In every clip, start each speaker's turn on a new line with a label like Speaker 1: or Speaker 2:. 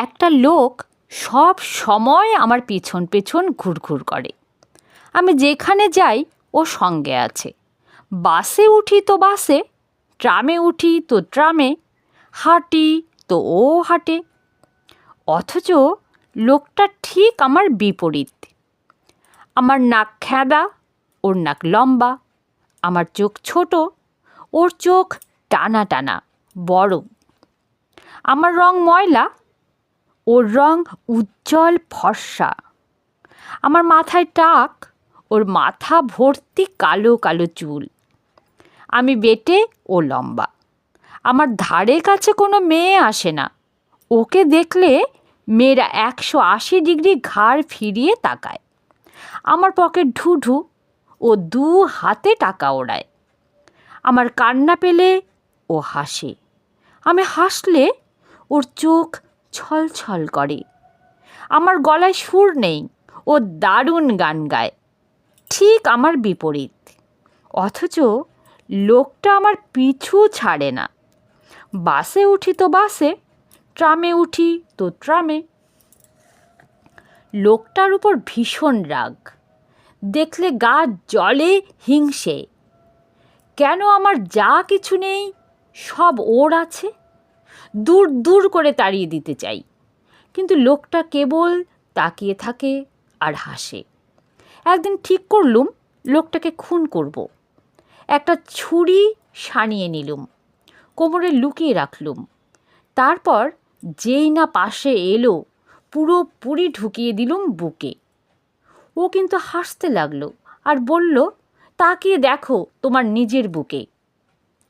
Speaker 1: একটা লোক সব সময় আমার পেছন পেছন ঘুরঘুর করে। আমি যেখানে যাই ও সঙ্গে আছে। বাসে উঠি তো বাসে, ট্রামে উঠি তো ট্রামে, হাঁটি তো ও হাঁটে। অথচ লোকটা ঠিক আমার বিপরীত। আমার নাক খেঁদা, ওর নাক লম্বা। আমার চোখ ছোট, ওর চোখ টানা টানা বড়। আমার রং ময়লা, ওর রং উজ্জ্বল ফর্সা। আমার মাথায় টাক, ওর মাথা ভর্তি কালো কালো চুল। আমি বেটে, ও লম্বা। আমার ধারে কাছে কোনো মেয়ে আসে না। ওকে দেখলে মেয়েরা 180 ডিগ্রি ঘাড় ফিরিয়ে তাকায়। আমার পকেট ঢুঢু, ও 2 হাতে টাকা ওড়ায়। আমার কান্না পেলে ও হাসে, আমি হাসলে ওর চোখ ছলছল করে। আমার গলায় সুর নেই, ও দারুণ গান গায়, ঠিক আমার বিপরীত। অথচ লোকটা আমার পিছু ছাড়ে না। বাসে উঠি তো বাসে, ট্রামে উঠি তো ট্রামে। লোকটার উপর ভীষণ রাগ, দেখলে গা জ্বলে হিংসে। কেন আমার যা কিছু নেই সব ওর আছে? দূর দূর করে তাড়িয়ে দিতে চাই, কিন্তু লোকটা কেবল তাকিয়ে থাকে আর হাসে। একদিন ঠিক করলুম লোকটাকে খুন করব। একটা ছুরি সানিয়ে নিলুম, কোমরে লুকিয়ে রাখলুম। তারপর যেই না পাশে এলো পুরোপুরি ঢুকিয়ে দিলুম বুকে। ও কিন্তু হাসতে লাগলো আর বলল, তাকিয়ে দেখো তোমার নিজের বুকে।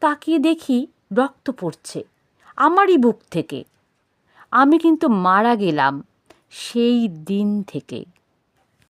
Speaker 1: তাকিয়ে দেখি রক্ত পড়ছে আমারই বুক থেকে। আমি কিন্তু মারা গেলাম সেই দিন থেকে।